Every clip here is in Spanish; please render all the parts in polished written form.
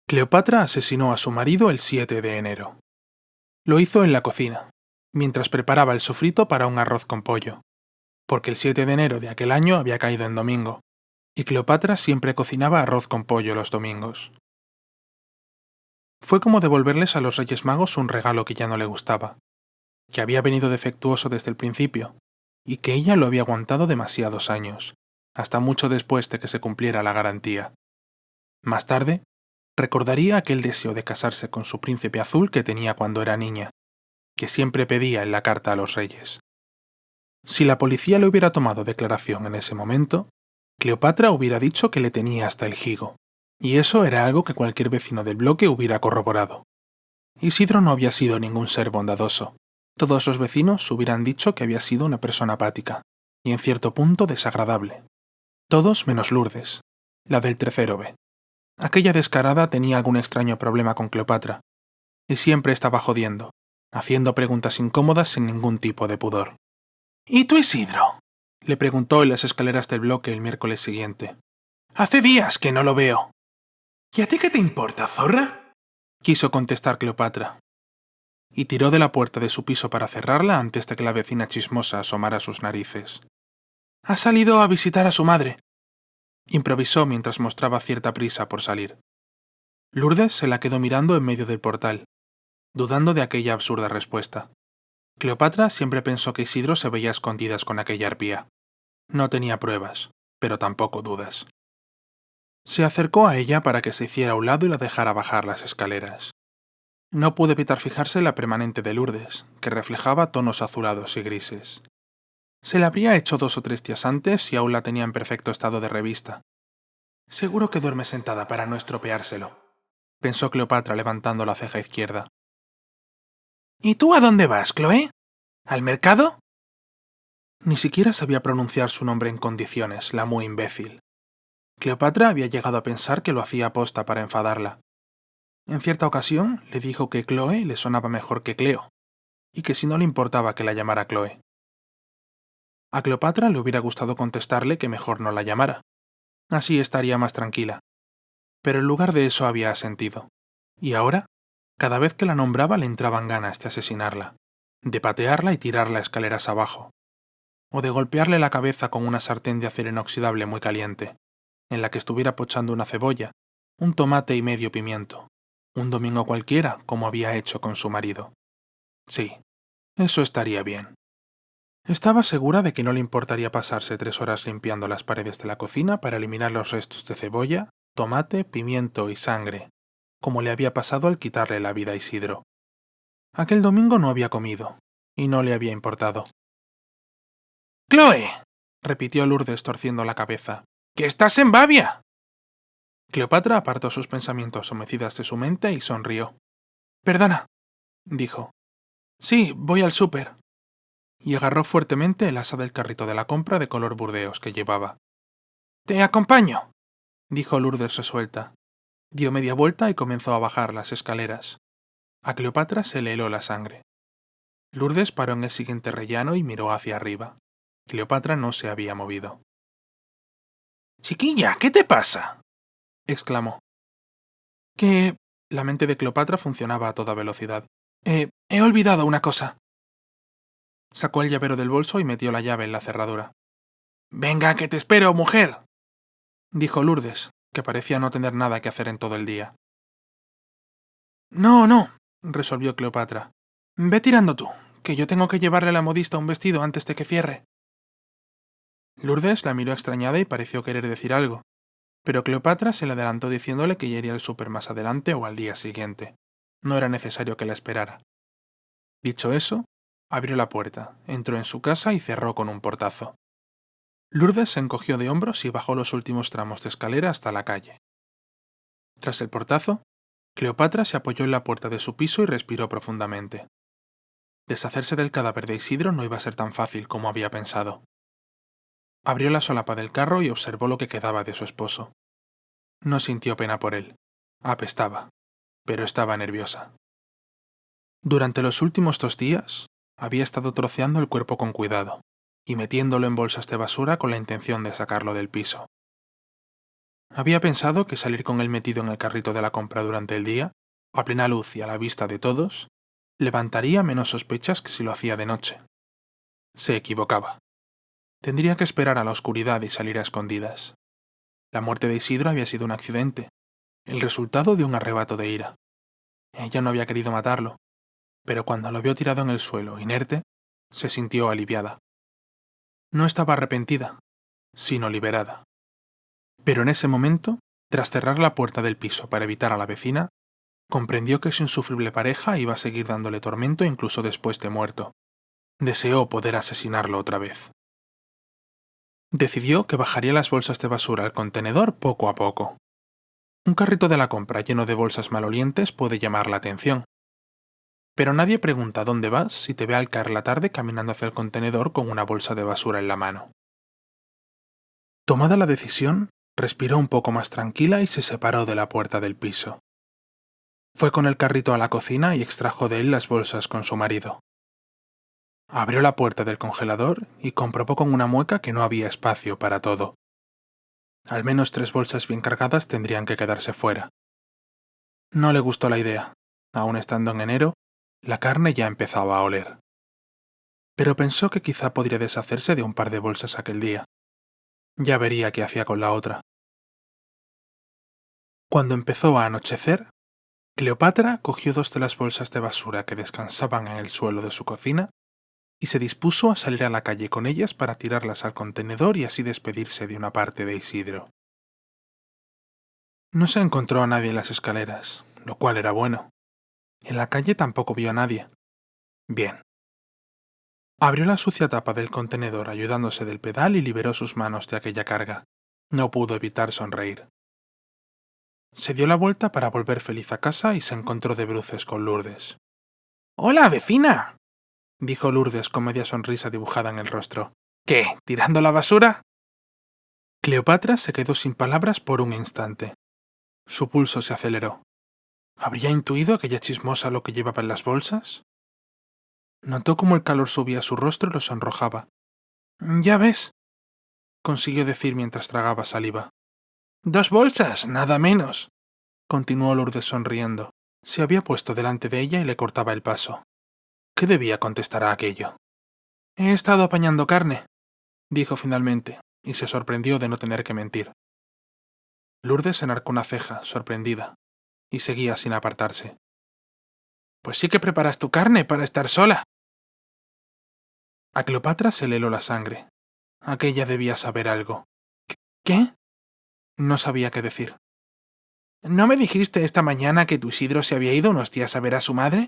Cleopatra asesinó a su marido el 7 de enero. Lo hizo en la cocina, mientras preparaba el sofrito para un arroz con pollo, porque el 7 de enero de aquel año había caído en domingo, y Cleopatra siempre cocinaba arroz con pollo los domingos. Fue como devolverles a los Reyes Magos un regalo que ya no le gustaba, que había venido defectuoso desde el principio, y que ella lo había aguantado demasiados años, hasta mucho después de que se cumpliera la garantía. Más tarde, recordaría aquel deseo de casarse con su príncipe azul que tenía cuando era niña, que siempre pedía en la carta a los reyes. Si la policía le hubiera tomado declaración en ese momento, Cleopatra hubiera dicho que le tenía hasta el higo, y eso era algo que cualquier vecino del bloque hubiera corroborado. Isidro no había sido ningún ser bondadoso. Todos los vecinos hubieran dicho que había sido una persona apática, y en cierto punto desagradable. Todos menos Lourdes, la del tercero B. Aquella descarada tenía algún extraño problema con Cleopatra, y siempre estaba jodiendo, haciendo preguntas incómodas sin ningún tipo de pudor. ¿Y tú, Isidro?, le preguntó en las escaleras del bloque el miércoles siguiente. Hace días que no lo veo. ¿Y a ti qué te importa, zorra?, quiso contestar Cleopatra, y tiró de la puerta de su piso para cerrarla antes de que la vecina chismosa asomara sus narices. Ha salido a visitar a su madre, improvisó mientras mostraba cierta prisa por salir. Lourdes se la quedó mirando en medio del portal, dudando de aquella absurda respuesta. Cleopatra siempre pensó que Isidro se veía a escondidas con aquella arpía. No tenía pruebas, pero tampoco dudas. Se acercó a ella para que se hiciera a un lado y la dejara bajar las escaleras. No pudo evitar fijarse en la permanente de Lourdes, que reflejaba tonos azulados y grises. Se la habría hecho 2 o 3 días antes y aún la tenía en perfecto estado de revista. Seguro que duerme sentada para no estropeárselo, pensó Cleopatra levantando la ceja izquierda. ¿Y tú a dónde vas, Chloé? ¿Al mercado? Ni siquiera sabía pronunciar su nombre en condiciones, la muy imbécil. Cleopatra había llegado a pensar que lo hacía aposta para enfadarla. En cierta ocasión le dijo que Chloe le sonaba mejor que Cleo, y que si no le importaba que la llamara Chloe. A Cleopatra le hubiera gustado contestarle que mejor no la llamara. Así estaría más tranquila. Pero en lugar de eso había asentido. Y ahora, cada vez que la nombraba le entraban ganas de asesinarla, de patearla y tirarla escaleras abajo, o de golpearle la cabeza con una sartén de acero inoxidable muy caliente, en la que estuviera pochando una cebolla, un tomate y medio pimiento, un domingo cualquiera como había hecho con su marido. Sí, eso estaría bien. Estaba segura de que no le importaría pasarse 3 horas limpiando las paredes de la cocina para eliminar los restos de cebolla, tomate, pimiento y sangre, como le había pasado al quitarle la vida a Isidro. Aquel domingo no había comido, y no le había importado. «¡Chloe!», repitió Lourdes torciendo la cabeza. «¡Que estás en Babia!». Cleopatra apartó sus pensamientos homicidas de su mente y sonrió. «Perdona», dijo. «Sí, voy al súper». Y agarró fuertemente el asa del carrito de la compra de color burdeos que llevaba. «Te acompaño», dijo Lourdes resuelta. Dio media vuelta y comenzó a bajar las escaleras. A Cleopatra se le heló la sangre. Lourdes paró en el siguiente rellano y miró hacia arriba. Cleopatra no se había movido. «Chiquilla, ¿qué te pasa?», exclamó. «Que...». La mente de Cleopatra funcionaba a toda velocidad. He olvidado una cosa». Sacó el llavero del bolso y metió la llave en la cerradura. «Venga, que te espero, mujer», dijo Lourdes, que parecía no tener nada que hacer en todo el día. «No», resolvió Cleopatra. «Ve tirando tú, que yo tengo que llevarle a la modista un vestido antes de que cierre». Lourdes la miró extrañada y pareció querer decir algo, pero Cleopatra se le adelantó diciéndole que ya iría al súper más adelante o al día siguiente. No era necesario que la esperara. Dicho eso, abrió la puerta, entró en su casa y cerró con un portazo. Lourdes se encogió de hombros y bajó los últimos tramos de escalera hasta la calle. Tras el portazo, Cleopatra se apoyó en la puerta de su piso y respiró profundamente. Deshacerse del cadáver de Isidro no iba a ser tan fácil como había pensado. Abrió la solapa del carro y observó lo que quedaba de su esposo. No sintió pena por él. Apestaba, pero estaba nerviosa. Durante los últimos 2 días, había estado troceando el cuerpo con cuidado y metiéndolo en bolsas de basura con la intención de sacarlo del piso. Había pensado que salir con él metido en el carrito de la compra durante el día, a plena luz y a la vista de todos, levantaría menos sospechas que si lo hacía de noche. Se equivocaba. Tendría que esperar a la oscuridad y salir a escondidas. La muerte de Isidro había sido un accidente, el resultado de un arrebato de ira. Ella no había querido matarlo, pero cuando lo vio tirado en el suelo, inerte, se sintió aliviada. No estaba arrepentida, sino liberada. Pero en ese momento, tras cerrar la puerta del piso para evitar a la vecina, comprendió que su insufrible pareja iba a seguir dándole tormento incluso después de muerto. Deseó poder asesinarlo otra vez. Decidió que bajaría las bolsas de basura al contenedor poco a poco. Un carrito de la compra lleno de bolsas malolientes puede llamar la atención. Pero nadie pregunta dónde vas si te ve al caer la tarde caminando hacia el contenedor con una bolsa de basura en la mano. Tomada la decisión, respiró un poco más tranquila y se separó de la puerta del piso. Fue con el carrito a la cocina y extrajo de él las bolsas con su marido. Abrió la puerta del congelador y comprobó con una mueca que no había espacio para todo. Al menos 3 bolsas bien cargadas tendrían que quedarse fuera. No le gustó la idea. Aún estando en enero, la carne ya empezaba a oler. Pero pensó que quizá podría deshacerse de un par de bolsas aquel día. Ya vería qué hacía con la otra. Cuando empezó a anochecer, Cleopatra cogió 2 de las bolsas de basura que descansaban en el suelo de su cocina y se dispuso a salir a la calle con ellas para tirarlas al contenedor y así despedirse de una parte de Isidro. No se encontró a nadie en las escaleras, lo cual era bueno. En la calle tampoco vio a nadie. Bien. Abrió la sucia tapa del contenedor ayudándose del pedal y liberó sus manos de aquella carga. No pudo evitar sonreír. Se dio la vuelta para volver feliz a casa y se encontró de bruces con Lourdes. «¡Hola, vecina!», dijo Lourdes con media sonrisa dibujada en el rostro. «¿Qué, tirando la basura?». Cleopatra se quedó sin palabras por un instante. Su pulso se aceleró. ¿Habría intuido aquella chismosa lo que llevaba en las bolsas? Notó cómo el calor subía a su rostro y lo sonrojaba. «Ya ves», consiguió decir mientras tragaba saliva. «2 bolsas, nada menos», continuó Lourdes sonriendo. Se había puesto delante de ella y le cortaba el paso. ¿Qué debía contestar a aquello? «He estado apañando carne», dijo finalmente, y se sorprendió de no tener que mentir. Lourdes enarcó una ceja, sorprendida, y seguía sin apartarse. «Pues sí que preparas tu carne para estar sola». A Cleopatra se le heló la sangre. Aquella debía saber algo. ¿Qué? No sabía qué decir. ¿No me dijiste esta mañana que tu Isidro se había ido unos días a ver a su madre?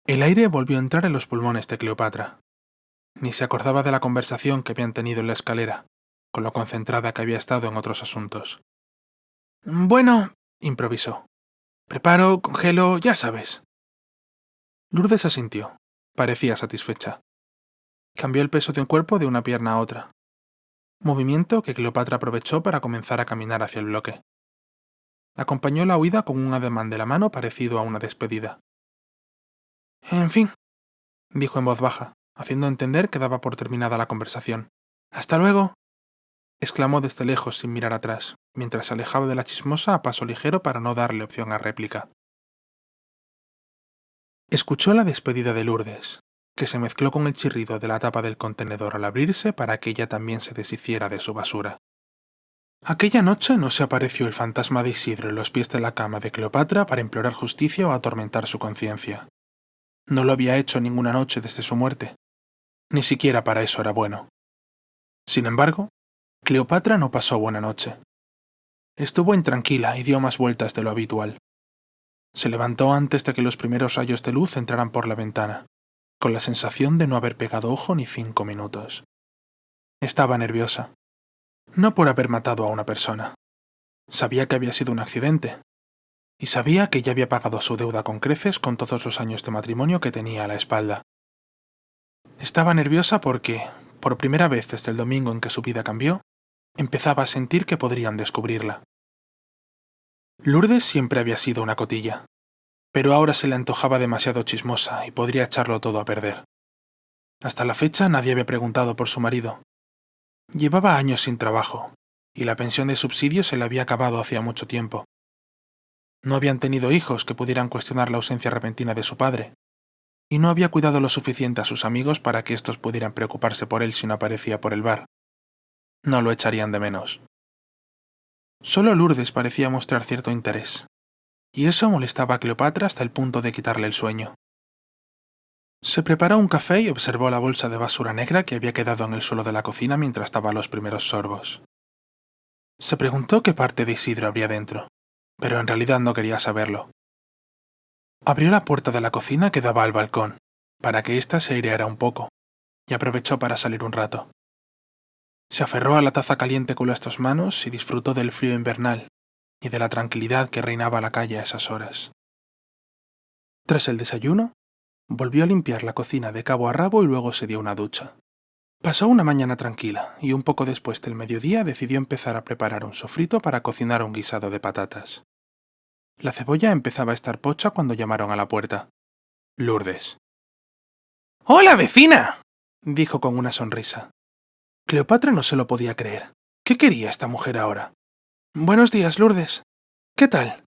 El aire volvió a entrar en los pulmones de Cleopatra. Ni se acordaba de la conversación que habían tenido en la escalera, con lo concentrada que había estado en otros asuntos. «Bueno», improvisó. «Preparo, congelo, ya sabes». Lourdes asintió. Parecía satisfecha. Cambió el peso de un cuerpo de una pierna a otra. Movimiento que Cleopatra aprovechó para comenzar a caminar hacia el bloque. Acompañó la huida con un ademán de la mano parecido a una despedida. «En fin», dijo en voz baja, haciendo entender que daba por terminada la conversación. «¡Hasta luego!», exclamó desde lejos sin mirar atrás, mientras se alejaba de la chismosa a paso ligero para no darle opción a réplica. Escuchó la despedida de Lourdes, que se mezcló con el chirrido de la tapa del contenedor al abrirse para que ella también se deshiciera de su basura. Aquella noche no se apareció el fantasma de Isidro en los pies de la cama de Cleopatra para implorar justicia o atormentar su conciencia. No lo había hecho ninguna noche desde su muerte. Ni siquiera para eso era bueno. Sin embargo, Cleopatra no pasó buena noche. Estuvo intranquila y dio más vueltas de lo habitual. Se levantó antes de que los primeros rayos de luz entraran por la ventana, con la sensación de no haber pegado ojo ni 5 minutos. Estaba nerviosa. No por haber matado a una persona. Sabía que había sido un accidente. Y sabía que ya había pagado su deuda con creces con todos los años de matrimonio que tenía a la espalda. Estaba nerviosa porque, por primera vez desde el domingo en que su vida cambió, empezaba a sentir que podrían descubrirla. Lourdes siempre había sido una cotilla, pero ahora se le antojaba demasiado chismosa y podría echarlo todo a perder. Hasta la fecha nadie había preguntado por su marido. Llevaba años sin trabajo, y la pensión de subsidio se le había acabado hacía mucho tiempo. No habían tenido hijos que pudieran cuestionar la ausencia repentina de su padre, y no había cuidado lo suficiente a sus amigos para que éstos pudieran preocuparse por él si no aparecía por el bar. No lo echarían de menos. Solo Lourdes parecía mostrar cierto interés, y eso molestaba a Cleopatra hasta el punto de quitarle el sueño. Se preparó un café y observó la bolsa de basura negra que había quedado en el suelo de la cocina mientras daba los primeros sorbos. Se preguntó qué parte de Isidro habría dentro, pero en realidad no quería saberlo. Abrió la puerta de la cocina que daba al balcón, para que ésta se aireara un poco, y aprovechó para salir un rato. Se aferró a la taza caliente con las dos manos y disfrutó del frío invernal y de la tranquilidad que reinaba la calle a esas horas. Tras el desayuno, volvió a limpiar la cocina de cabo a rabo y luego se dio una ducha. Pasó una mañana tranquila y un poco después del mediodía decidió empezar a preparar un sofrito para cocinar un guisado de patatas. La cebolla empezaba a estar pocha cuando llamaron a la puerta. Lourdes. «¡Hola, vecina!», dijo con una sonrisa. Cleopatra no se lo podía creer. ¿Qué quería esta mujer ahora? «Buenos días, Lourdes. ¿Qué tal?»,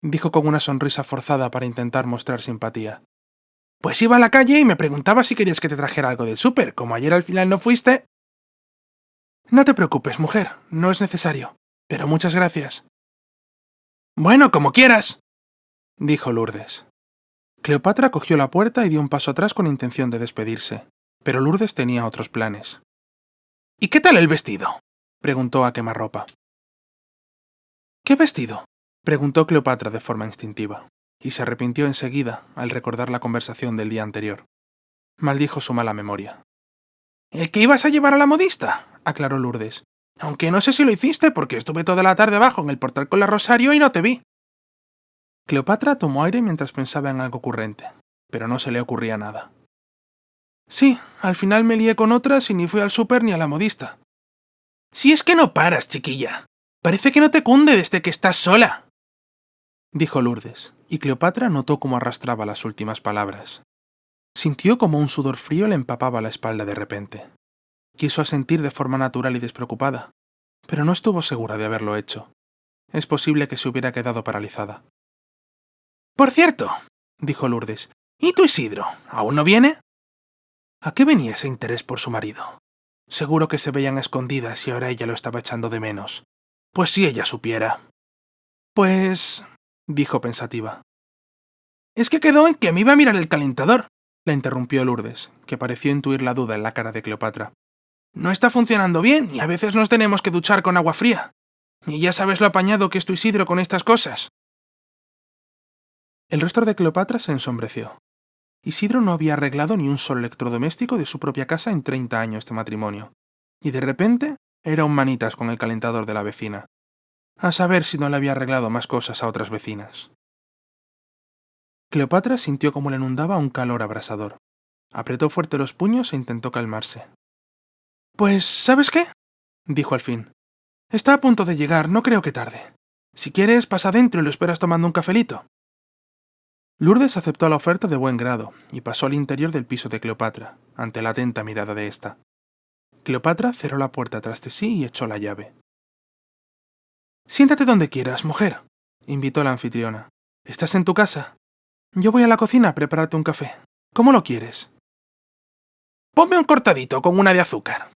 dijo con una sonrisa forzada para intentar mostrar simpatía. «Pues iba a la calle y me preguntaba si querías que te trajera algo del súper. Como ayer al final no fuiste...». «No te preocupes, mujer, no es necesario. Pero muchas gracias». «Bueno, como quieras», dijo Lourdes. Cleopatra cogió la puerta y dio un paso atrás con intención de despedirse, pero Lourdes tenía otros planes. «¿Y qué tal el vestido?», preguntó a quemarropa. «¿Qué vestido?», preguntó Cleopatra de forma instintiva, y se arrepintió enseguida al recordar la conversación del día anterior. Maldijo su mala memoria. «El que ibas a llevar a la modista», aclaró Lourdes. «Aunque no sé si lo hiciste porque estuve toda la tarde abajo en el portal con la Rosario y no te vi». Cleopatra tomó aire mientras pensaba en algo ocurrente, pero no se le ocurría nada. «Sí, al final me lié con otras y ni fui al súper ni a la modista». «Si es que no paras, chiquilla. Parece que no te cunde desde que estás sola», dijo Lourdes, y Cleopatra notó cómo arrastraba las últimas palabras. Sintió como un sudor frío le empapaba la espalda de repente. Quiso asentir de forma natural y despreocupada, pero no estuvo segura de haberlo hecho. Es posible que se hubiera quedado paralizada. «Por cierto», dijo Lourdes, «¿y tu Isidro? ¿Aún no viene?». ¿A qué venía ese interés por su marido? Seguro que se veían a escondidas y ahora ella lo estaba echando de menos. Pues si ella supiera. «Pues...», dijo pensativa. «Es que quedó en que me iba a mirar el calentador», la interrumpió Lourdes, que pareció intuir la duda en la cara de Cleopatra. «No está funcionando bien y a veces nos tenemos que duchar con agua fría. Y ya sabes lo apañado que es tu Isidro con estas cosas». El rostro de Cleopatra se ensombreció. Isidro no había arreglado ni un solo electrodoméstico de su propia casa en 30 años de matrimonio. Y de repente era un manitas con el calentador de la vecina. A saber si no le había arreglado más cosas a otras vecinas. Cleopatra sintió como le inundaba un calor abrasador. Apretó fuerte los puños e intentó calmarse. «Pues, ¿sabes qué?», dijo al fin. «Está a punto de llegar, no creo que tarde. Si quieres, pasa adentro y lo esperas tomando un cafelito». Lourdes aceptó la oferta de buen grado y pasó al interior del piso de Cleopatra, ante la atenta mirada de ésta. Cleopatra cerró la puerta tras de sí y echó la llave. «Siéntate donde quieras, mujer», invitó la anfitriona. «¿Estás en tu casa? Yo voy a la cocina a prepararte un café. ¿Cómo lo quieres?». «Ponme un cortadito con una de azúcar»,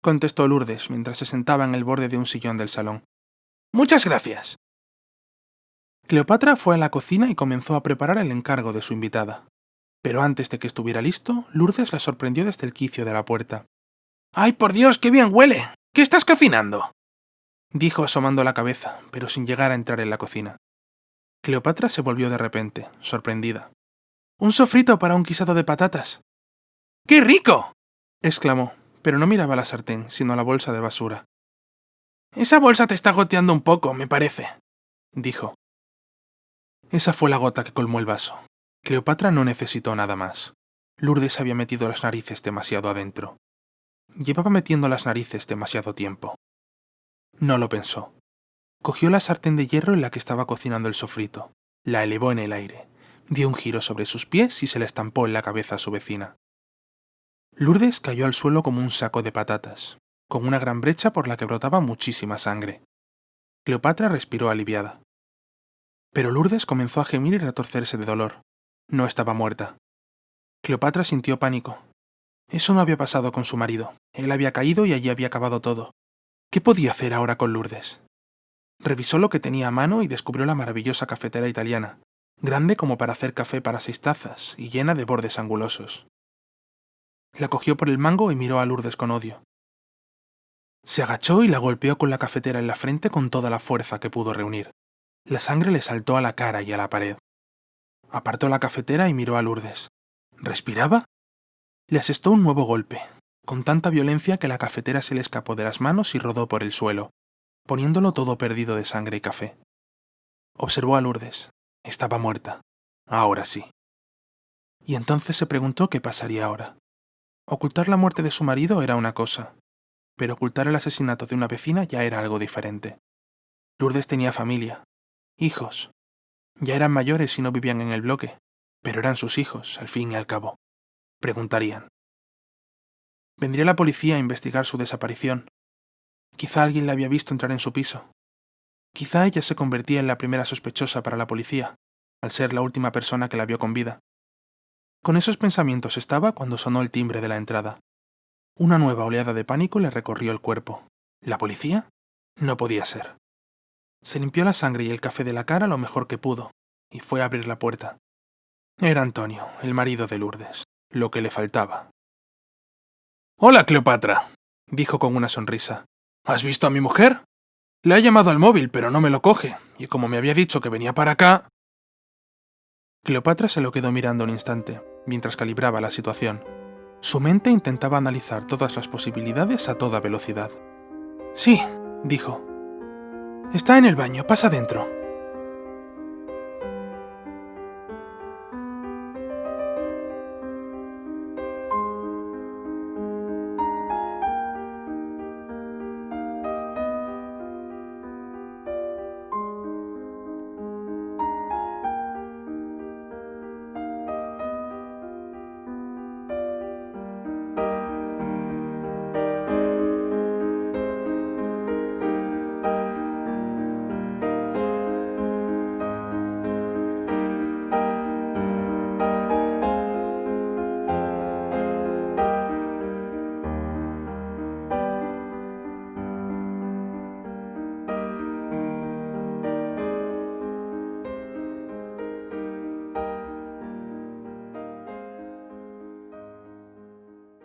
contestó Lourdes mientras se sentaba en el borde de un sillón del salón. «Muchas gracias». Cleopatra fue a la cocina y comenzó a preparar el encargo de su invitada. Pero antes de que estuviera listo, Lourdes la sorprendió desde el quicio de la puerta. «¡Ay, por Dios, qué bien huele! ¿Qué estás cocinando?», dijo asomando la cabeza, pero sin llegar a entrar en la cocina. Cleopatra se volvió de repente, sorprendida. «Un sofrito para un guisado de patatas». «¡Qué rico!», exclamó, pero no miraba la sartén, sino la bolsa de basura. «Esa bolsa te está goteando un poco, me parece», dijo. Esa fue la gota que colmó el vaso. Cleopatra no necesitó nada más. Lourdes había metido las narices demasiado adentro. Llevaba metiendo las narices demasiado tiempo. No lo pensó. Cogió la sartén de hierro en la que estaba cocinando el sofrito, la elevó en el aire, dio un giro sobre sus pies y se la estampó en la cabeza a su vecina. Lourdes cayó al suelo como un saco de patatas, con una gran brecha por la que brotaba muchísima sangre. Cleopatra respiró aliviada. Pero Lourdes comenzó a gemir y retorcerse de dolor. No estaba muerta. Cleopatra sintió pánico. Eso no había pasado con su marido. Él había caído y allí había acabado todo. ¿Qué podía hacer ahora con Lourdes? Revisó lo que tenía a mano y descubrió la maravillosa cafetera italiana, grande como para hacer café para 6 tazas y llena de bordes angulosos. La cogió por el mango y miró a Lourdes con odio. Se agachó y la golpeó con la cafetera en la frente con toda la fuerza que pudo reunir. La sangre le saltó a la cara y a la pared. Apartó la cafetera y miró a Lourdes. ¿Respiraba? Le asestó un nuevo golpe, con tanta violencia que la cafetera se le escapó de las manos y rodó por el suelo, poniéndolo todo perdido de sangre y café. Observó a Lourdes. Estaba muerta. Ahora sí. Y entonces se preguntó qué pasaría ahora. Ocultar la muerte de su marido era una cosa, pero ocultar el asesinato de una vecina ya era algo diferente. Lourdes tenía familia, hijos. Ya eran mayores y no vivían en el bloque, pero eran sus hijos, al fin y al cabo. Preguntarían. Vendría la policía a investigar su desaparición. Quizá alguien la había visto entrar en su piso. Quizá ella se convertía en la primera sospechosa para la policía, al ser la última persona que la vio con vida. Con esos pensamientos estaba cuando sonó el timbre de la entrada. Una nueva oleada de pánico le recorrió el cuerpo. ¿La policía? No podía ser. Se limpió la sangre y el café de la cara lo mejor que pudo, y fue a abrir la puerta. Era Antonio, el marido de Lourdes, lo que le faltaba. «Hola, Cleopatra», dijo con una sonrisa. «¿Has visto a mi mujer? Le he llamado al móvil, pero no me lo coge, y como me había dicho que venía para acá...» Cleopatra se lo quedó mirando un instante, mientras calibraba la situación. Su mente intentaba analizar todas las posibilidades a toda velocidad. «Sí», dijo. «Está en el baño, pasa dentro».